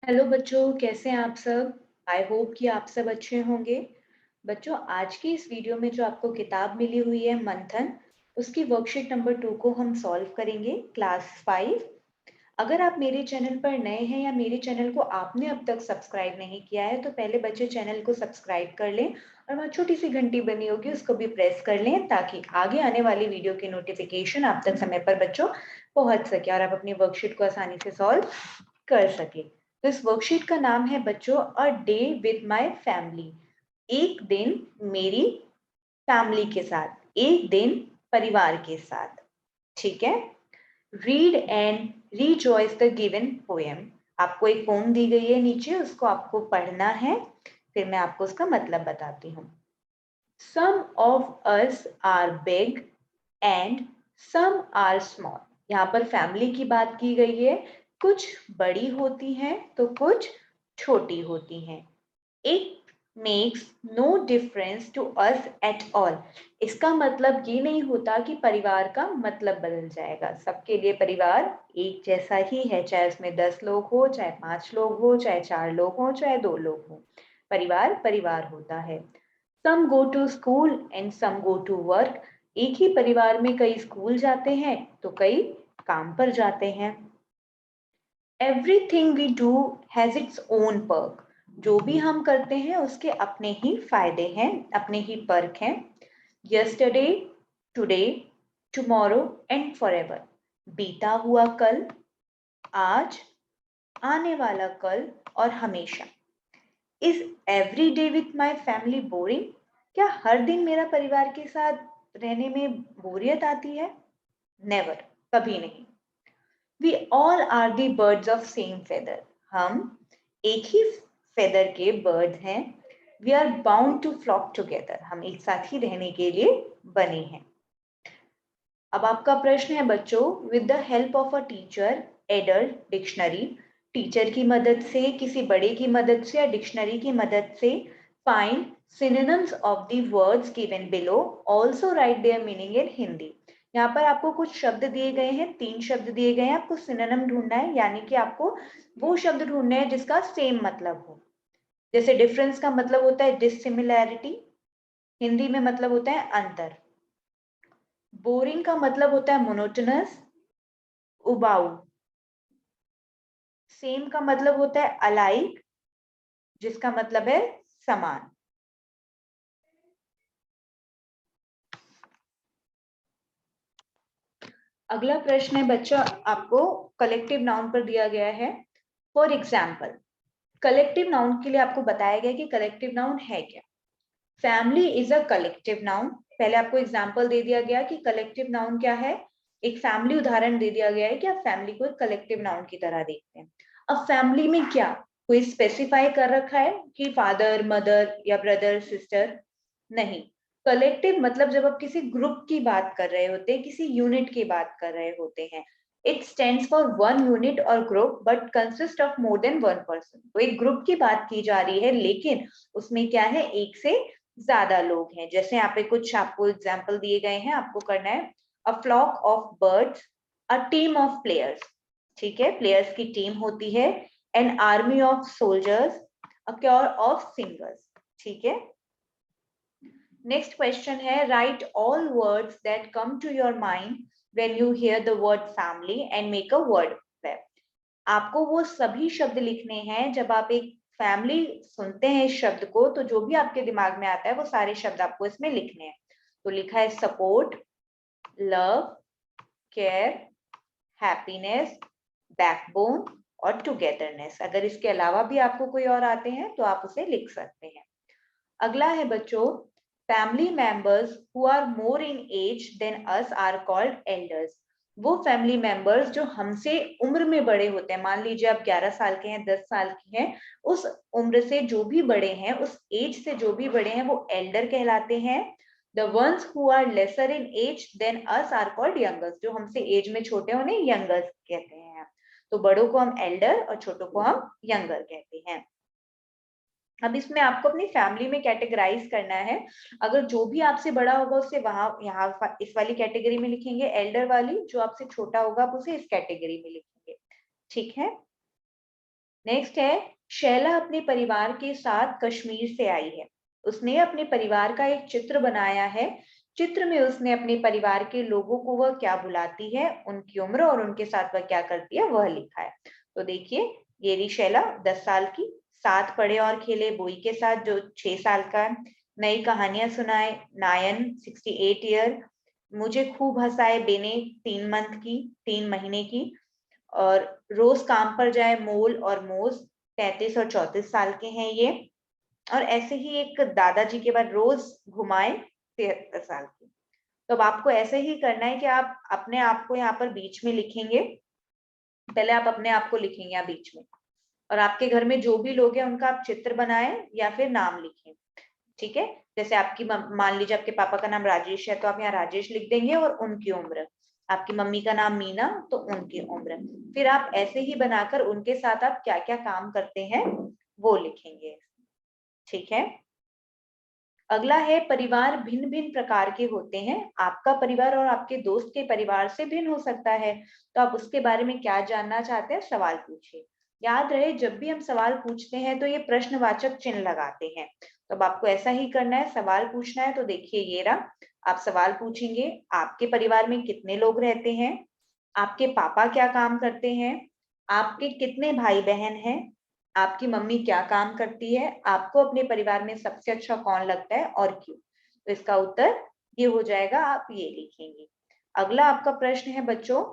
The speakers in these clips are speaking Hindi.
हेलो बच्चों, कैसे हैं आप सब? आई होप कि आप सब अच्छे होंगे। बच्चों, आज की इस वीडियो में जो आपको किताब मिली हुई है मंथन, उसकी वर्कशीट नंबर 2 को हम सॉल्व करेंगे, क्लास 5। अगर आप मेरे चैनल पर नए हैं या मेरे चैनल को आपने अब तक सब्सक्राइब नहीं किया है, तो पहले बच्चे चैनल को सब्सक्राइब कर लें और वहाँ छोटी सी घंटी बनी होगी, उसको भी प्रेस कर लें ताकि आगे आने वाली वीडियो की नोटिफिकेशन आप तक समय पर बच्चों पहुँच सके और आप अपनी वर्कशीट को आसानी से सॉल्व कर सके। तो इस वर्कशीट का नाम है बच्चों a day with my family. एक दिन मेरी फैमिली के साथ, एक दिन परिवार के साथ। ठीक है। Read and rejoice the given poem. आपको एक पोम दी गई है नीचे, उसको आपको पढ़ना है, फिर मैं आपको उसका मतलब बताती हूँ। Some of us are big and some are small. यहाँ पर फैमिली की बात की गई है। कुछ बड़ी होती हैं तो कुछ छोटी होती हैं। It makes no difference to us at all. इसका मतलब ये नहीं होता कि परिवार का मतलब बदल जाएगा। सबके लिए परिवार एक जैसा ही है, चाहे उसमें 10 लोग हो, चाहे 5 लोग हो, चाहे 4 लोग हो, चाहे 2 लोग हो। परिवार परिवार होता है। Some go to school and some go to work. एक ही परिवार में कई स्कूल जाते हैं तो कई काम पर जाते हैं। Everything we do has its own perk. जो भी हम करते हैं उसके अपने ही फायदे हैं, अपने ही पर्क हैं। Yesterday, today, tomorrow and forever. बीता हुआ कल, आज, आने वाला कल और हमेशा। Is every day with my family boring? क्या हर दिन मेरा परिवार के साथ रहने में बोरियत आती है? नेवर, कभी नहीं। We all are the birds of same feather. हम एक ही फेदर के बर्ड हैं। We are bound to flock together. हम एक साथ ही रहने के लिए बने हैं। अब आपका प्रश्न है बच्चों, with the help of a teacher, adult, dictionary. Teacher की मदद से, किसी बड़े की मदद से या डिक्शनरी की मदद से find synonyms of the words given below. Also right there meaning in Hindi. यहाँ पर आपको कुछ शब्द दिए गए हैं, 3 शब्द दिए गए हैं, आपको सिनोनिम ढूंढना है, यानी कि आपको वो शब्द ढूंढने हैं जिसका सेम मतलब हो। जैसे डिफरेंस का मतलब होता है डिसिमिलैरिटी, हिंदी में मतलब होता है अंतर। बोरिंग का मतलब होता है मोनोटोनस, उबाऊ। सेम का मतलब होता है अलाइक, जिसका मतलब है समान। अगला प्रश्न है बच्चा, आपको कलेक्टिव नाउन पर दिया गया है। फॉर एग्जाम्पल, कलेक्टिव नाउन के लिए आपको बताया गया कि कलेक्टिव नाउन है क्या। Family is a collective noun. पहले आपको एग्जाम्पल दे दिया गया कि कलेक्टिव नाउन क्या है। एक फैमिली उदाहरण दे दिया गया है कि आप फैमिली को एक कलेक्टिव नाउन की तरह देखते हैं। अब फैमिली में क्या कोई स्पेसिफाई कर रखा है कि फादर, मदर या ब्रदर, सिस्टर? नहीं। कलेक्टिव मतलब जब आप किसी ग्रुप की बात कर रहे होते हैं, किसी यूनिट की बात कर रहे होते हैं। It stands for one unit or group but consist of more than one person. तो एक ग्रुप की बात की जा रही है, लेकिन उसमें क्या है, एक से ज्यादा लोग हैं। जैसे यहाँ पे कुछ आपको एग्जाम्पल दिए गए हैं, आपको करना है। A flock of birds, a team of players. ठीक है, प्लेयर्स की टीम होती है। An army of soldiers, a choir of singers. ठीक है। नेक्स्ट क्वेश्चन है, write all words that come to your mind when you hear the word family and make a word map. आपको वो सभी शब्द लिखने हैं, जब आप एक फैमिली सुनते हैं इस शब्द को, तो जो भी आपके दिमाग में आता है वो सारे शब्द आपको इसमें लिखने हैं। तो लिखा है support, love, care, happiness, backbone और टुगेदरनेस। अगर इसके अलावा भी आपको कोई और आते हैं तो आप उसे लिख सकते हैं। अगला है बच्चों, family members who are more in age than us are called elders. वो फैमिली मेंबर्स जो हमसे उम्र में बड़े होते हैं, मान लीजिए आप 11 साल के हैं, 10 साल के हैं, उस उम्र से जो भी बड़े हैं, उस एज से जो भी बड़े हैं, वो एल्डर कहलाते हैं। The ones who are lesser in age than us are called youngers. जो हमसे एज में छोटे हैं उन्हें यंगर्स कहते हैं। तो बड़ों को हम एल्डर और छोटों को हम यंगर कहते हैं। अब इसमें आपको अपनी फैमिली में कैटेगराइज करना है। अगर जो भी आपसे बड़ा होगा उसे वहां यहाँ इस वाली कैटेगरी में लिखेंगे, एल्डर वाली। जो आपसे छोटा होगा आप उसे इस कैटेगरी में लिखेंगे। ठीक है। नेक्स्ट है, शैला अपने परिवार के साथ कश्मीर से आई है। उसने अपने परिवार का एक चित्र बनाया है। चित्र में उसने अपने परिवार के लोगों को वह क्या बुलाती है, उनकी उम्र और उनके साथ वह क्या करती है वह लिखा है। तो देखिए, ये रही शैला 10 साल की, साथ पढ़े और खेले बोई के साथ जो 6 साल का है, नई कहानियां सुनाए नायन 68 ईयर, मुझे खूब हंसाए बेने 3 महीने की, और रोज काम पर जाए मोल और मोज 33 और 34 साल के हैं ये। और ऐसे ही एक दादाजी के बाद रोज घुमाए 73 साल की। तो अब आपको ऐसे ही करना है कि आप अपने आप को यहाँ पर बीच में लिखेंगे। पहले आप अपने आप को लिखेंगे यहाँ बीच में, और आपके घर में जो भी लोग हैं उनका आप चित्र बनाएं या फिर नाम लिखें। ठीक है, जैसे आपकी मान लीजिए आपके पापा का नाम राजेश है तो आप यहाँ राजेश लिख देंगे और उनकी उम्र। आपकी मम्मी का नाम मीना तो उनकी उम्र। फिर आप ऐसे ही बनाकर उनके साथ आप क्या क्या काम करते हैं वो लिखेंगे। ठीक है, अगला है, परिवार भिन्न भिन्न प्रकार के होते हैं। आपका परिवार और आपके दोस्त के परिवार से भिन्न हो सकता है। तो आप उसके बारे में क्या जानना चाहते हैं, सवाल पूछिए। याद रहे, जब भी हम सवाल पूछते हैं तो ये प्रश्नवाचक चिन्ह लगाते हैं। तो अब आपको ऐसा ही करना है, सवाल पूछना है। तो देखिए ये रहा, आप सवाल पूछेंगे, आपके परिवार में कितने लोग रहते हैं, आपके पापा क्या काम करते हैं, आपके कितने भाई बहन हैं, आपकी मम्मी क्या काम करती है, आपको अपने परिवार में सबसे अच्छा कौन लगता है और क्यों। तो इसका उत्तर ये हो जाएगा, आप ये लिखेंगे। अगला आपका प्रश्न है बच्चों,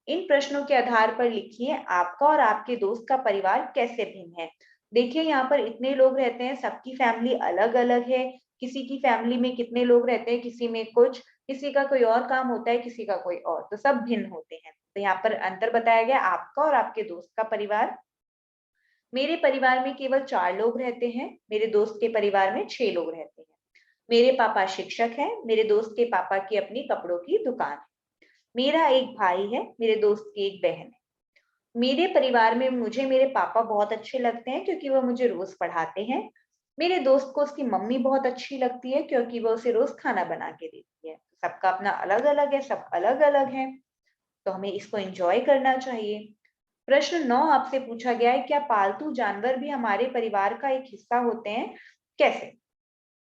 इन प्रश्नों के आधार पर लिखिए आपका और आपके दोस्त का परिवार कैसे भिन्न है। देखिए यहाँ पर इतने लोग रहते हैं, सबकी फैमिली अलग अलग है। किसी की फैमिली में कितने लोग रहते हैं, किसी में कुछ, किसी का कोई और काम होता है, किसी का कोई और, तो सब भिन्न होते हैं। तो यहाँ पर अंतर बताया गया, आपका और आपके दोस्त का परिवार। मेरे परिवार में केवल 4 लोग रहते हैं, मेरे दोस्त के परिवार में 6 लोग रहते हैं। मेरे पापा शिक्षक हैं, मेरे दोस्त के पापा की अपनी कपड़ों की दुकान है। मेरा एक भाई है, मेरे दोस्त की एक बहन है। मेरे परिवार में मुझे मेरे पापा बहुत अच्छे लगते हैं क्योंकि वो मुझे रोज पढ़ाते हैं। मेरे दोस्त को उसकी मम्मी बहुत अच्छी लगती है क्योंकि वो उसे रोज खाना बना के देती है। सबका अपना अलग अलग है, सब अलग अलग है, तो हमें इसको एंजॉय करना चाहिए। प्रश्न 9 आपसे पूछा गया है, क्या पालतू जानवर भी हमारे परिवार का एक हिस्सा होते हैं, कैसे।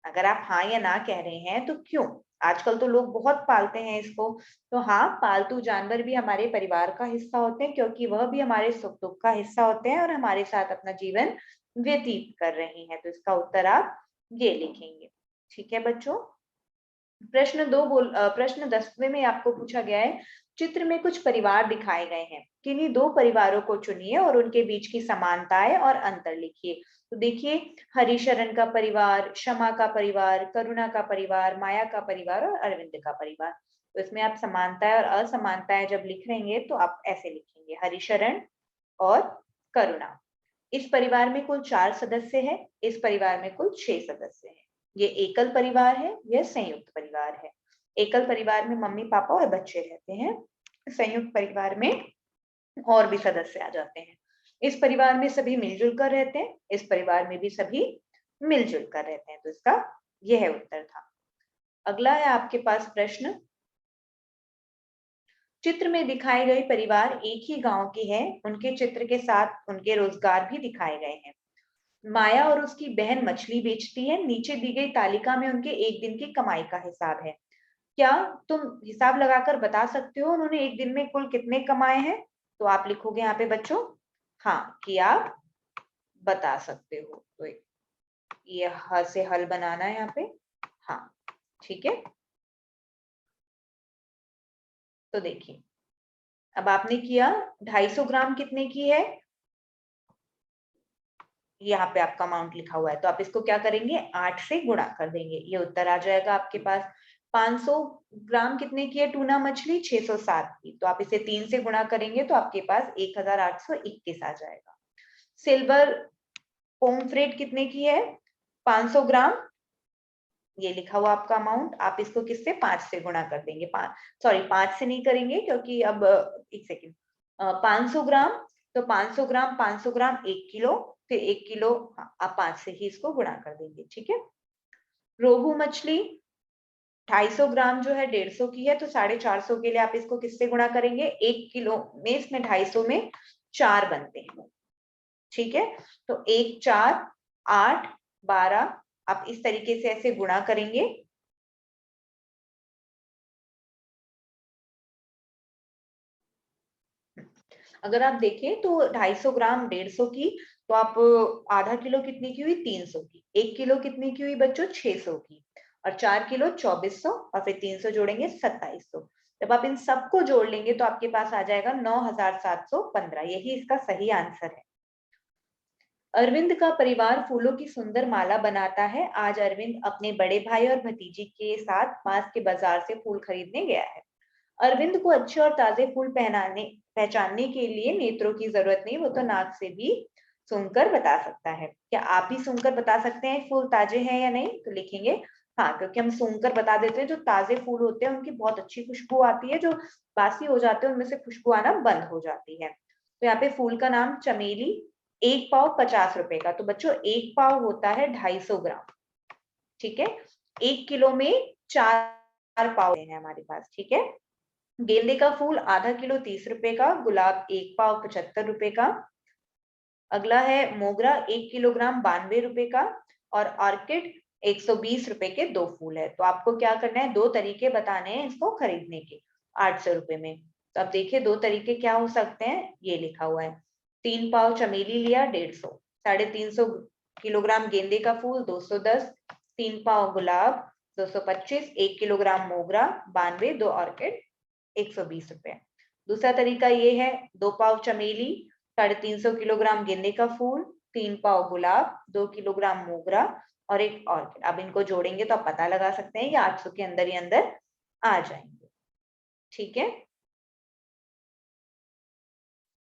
अगर आप हाँ या ना कह रहे हैं तो क्यों। आजकल तो लोग बहुत पालते हैं इसको। तो हाँ, पालतू जानवर भी हमारे परिवार का हिस्सा होते हैं क्योंकि वह भी हमारे सुख दुख का हिस्सा होते हैं और हमारे साथ अपना जीवन व्यतीत कर रहे हैं। तो इसका उत्तर आप ये लिखेंगे। ठीक है बच्चों, प्रश्न 10वें में आपको पूछा गया है, चित्र में कुछ परिवार दिखाए गए हैं, किन्हीं 2 परिवारों को चुनिए और उनके बीच की समानताएं और अंतर लिखिए। तो देखिए, हरिशरण का परिवार, क्षमा का परिवार, करुणा का परिवार, माया का परिवार और अरविंद का परिवार। तो इसमें आप समानताएं और असमानताएं जब लिख रहेंगे तो आप ऐसे लिखेंगे, हरिशरण और करुणा। इस परिवार में कुल 4 सदस्य हैं, इस परिवार में कुल 6 सदस्य हैं। ये एकल परिवार है, यह संयुक्त परिवार है। एकल परिवार में मम्मी पापा और बच्चे रहते हैं, संयुक्त परिवार में और भी सदस्य आ जाते हैं। इस परिवार में सभी मिलजुल कर रहते हैं, इस परिवार में भी सभी मिलजुल कर रहते हैं। तो इसका यह उत्तर था। अगला है आपके पास प्रश्न, चित्र में दिखाए गए परिवार एक ही गांव के हैं, उनके चित्र के साथ उनके रोजगार भी दिखाए गए हैं। माया और उसकी बहन मछली बेचती है, नीचे दी गई तालिका में उनके एक दिन की कमाई का हिसाब है। क्या तुम हिसाब लगाकर बता सकते हो उन्होंने एक दिन में कुल कितने कमाए हैं। तो आप लिखोगे यहाँ पे बच्चों हाँ, कि आप बता सकते हो। तो ये ह से हल बनाना है यहाँ पे। हाँ, ठीक है। तो देखिए, अब आपने किया, 250 ग्राम कितने की है, यहाँ पे आपका अमाउंट लिखा हुआ है, तो आप इसको क्या करेंगे, 8 से गुणा कर देंगे, ये उत्तर आ जाएगा आपके पास। 500 ग्राम कितने की है टूना मछली, 607 की, तो आप इसे 3 से गुणा करेंगे तो आपके पास 1821 आ जाएगा। सिल्वर पोम्फ्रेट कितने की है, 500 ग्राम, ये लिखा हुआ आपका अमाउंट, आप इसको किससे 5 से गुणा कर देंगे, 5 से नहीं करेंगे क्योंकि अब एक सेकेंड, 500 ग्राम, तो 500 ग्राम 1 किलो, फिर 1 किलो, हाँ, आप 5 से ही इसको गुणा कर देंगे। ठीक है, रोहू मछली 250 ग्राम जो है 150 की है, तो 450 के लिए आप इसको किससे गुणा करेंगे, 1 किलो में इसमें 250 में 4 बनते हैं। ठीक है, तो 1 4 8 12 आप इस तरीके से ऐसे गुणा करेंगे। अगर आप देखें तो 250 ग्राम 150 की, तो आप आधा किलो कितनी की हुई 300 की, 1 किलो कितनी की हुई बच्चों 600 की, और 4 किलो 2400, और फिर 300 जोड़ेंगे 2700। जब आप इन सबको जोड़ लेंगे तो आपके पास आ जाएगा 9715। यही इसका सही आंसर है। अरविंद का परिवार फूलों की सुंदर माला बनाता है। आज अरविंद अपने बड़े भाई और भतीजी के साथ पास के बाजार से फूल खरीदने गया है। अरविंद को अच्छे और ताजे फूल पहचानने के लिए नेत्रों की जरूरत नहीं, वो तो नाक से भी सूंघकर बता सकता है। क्या आप भी सूंघकर बता सकते हैं फूल ताजे हैं या नहीं? तो लिखेंगे हाँ, क्योंकि हम सूंघकर बता देते हैं। जो ताजे फूल होते हैं उनकी बहुत अच्छी खुशबू आती है, जो बासी हो जाते हैं उनमें से खुशबू आना बंद हो जाती है। तो यहाँ पे फूल का नाम चमेली, 1 पाव 50 रुपए का। तो बच्चों 1 पाव होता है 250 ग्राम, ठीक है। 1 किलो में 4 पाव है हमारे पास, ठीक है। गेंदे का फूल आधा किलो 30 रुपए का, गुलाब 1 पाव 75 रुपए का। अगला है मोगरा 1 किलोग्राम 92 रुपए का, और ऑर्किड 120 रुपए के 2 फूल है। तो आपको क्या करना है, 2 तरीके बताने हैं इसको खरीदने के 800 रुपए में। तो अब देखिए 2 तरीके क्या हो सकते हैं, ये लिखा हुआ है। 3 पाव चमेली लिया 150, 350 किलोग्राम गेंदे का फूल 210, 3 पाव गुलाब 225, 1 किलोग्राम मोगरा 92, 2 ऑर्किड 120 रुपए। दूसरा तरीका ये है, 2 पाव चमेली, 350 किलोग्राम गेंदे का फूल, 3 पाव गुलाब, 2 किलोग्राम मोगरा और 1 ऑर्किड। अब इनको जोड़ेंगे तो आप पता लगा सकते हैं ये 800 के अंदर ही अंदर आ जाएंगे, ठीक है।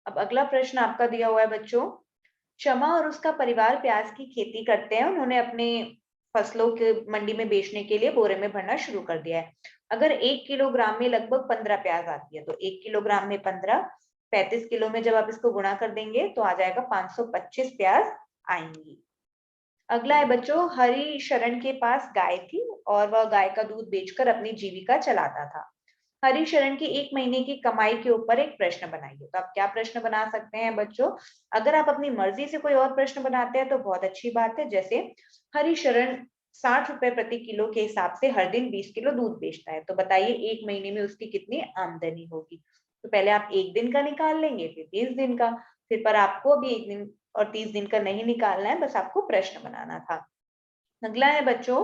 अब अगला प्रश्न आपका दिया हुआ है बच्चों, शमा और उसका परिवार प्याज की खेती करते हैं। उन्होंने अपने फसलों के मंडी में बेचने के लिए बोरे में भरना शुरू कर दिया है। अगर 1 किलोग्राम में लगभग 15 प्याज आती है, तो 1 किलोग्राम में 15, 35 किलो में जब आप इसको गुणा कर देंगे तो आ जाएगा 525 प्याज आएंगी। अगला है बच्चों, हरि शरण के पास गाय थी और वह गाय का दूध बेचकर अपनी जीविका चलाता था। हरि शरण की 1 महीने की कमाई के ऊपर एक प्रश्न बनाइए। तो आप क्या प्रश्न बना सकते हैं बच्चों? अगर आप अपनी मर्जी से कोई और प्रश्न बनाते हैं तो बहुत अच्छी बात है। जैसे हरि शरण 60 रुपए प्रति किलो के हिसाब से हर दिन 20 किलो दूध बेचता है, तो बताइए 1 महीने में उसकी कितनी आमदनी होगी। तो पहले आप 1 दिन का निकाल लेंगे, फिर 30 दिन का, फिर पर आपको अभी 1 दिन और 30 दिन का नहीं निकालना है, बस आपको प्रश्न बनाना था। अगला है बच्चों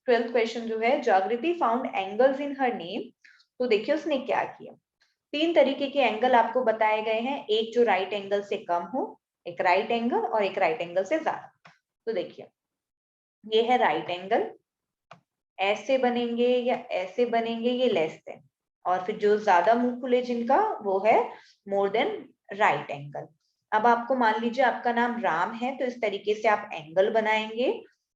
12th क्वेश्चन जो है, जागृति found angles in her name. तो देखिए उसने क्या किया, 3 तरीके के एंगल आपको बताए गए हैं। एक जो राइट एंगल से कम हो, एक राइट एंगल, और एक राइट एंगल से ज्यादा। तो देखिए ये है राइट एंगल, ऐसे बनेंगे या ऐसे बनेंगे, ये लेस देन, और फिर जो ज्यादा मुंह खुले जिनका वो है मोर देन राइट एंगल। अब आपको मान लीजिए आपका नाम राम है, तो इस तरीके से आप एंगल बनाएंगे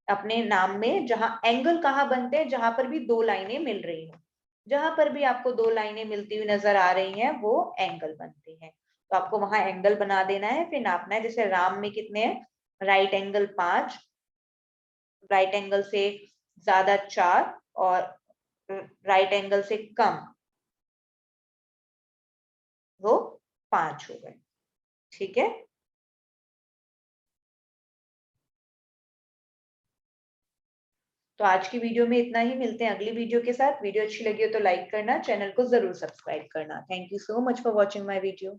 अपने नाम में। जहां एंगल कहाँ बनते हैं, जहां पर भी 2 लाइनें मिल रही हो, जहां पर भी आपको 2 लाइनें मिलती हुई नजर आ रही हैं वो एंगल बनते हैं। तो आपको वहां एंगल बना देना है, फिर नापना है। जैसे राम में कितने हैं, राइट एंगल 5, राइट एंगल से ज्यादा 4, और राइट एंगल से कम वो 5 हो गए, ठीक है। तो आज की वीडियो में इतना ही, मिलते हैं अगली वीडियो के साथ। वीडियो अच्छी लगी हो तो लाइक करना, चैनल को जरूर सब्सक्राइब करना। Thank you so much for watching my video.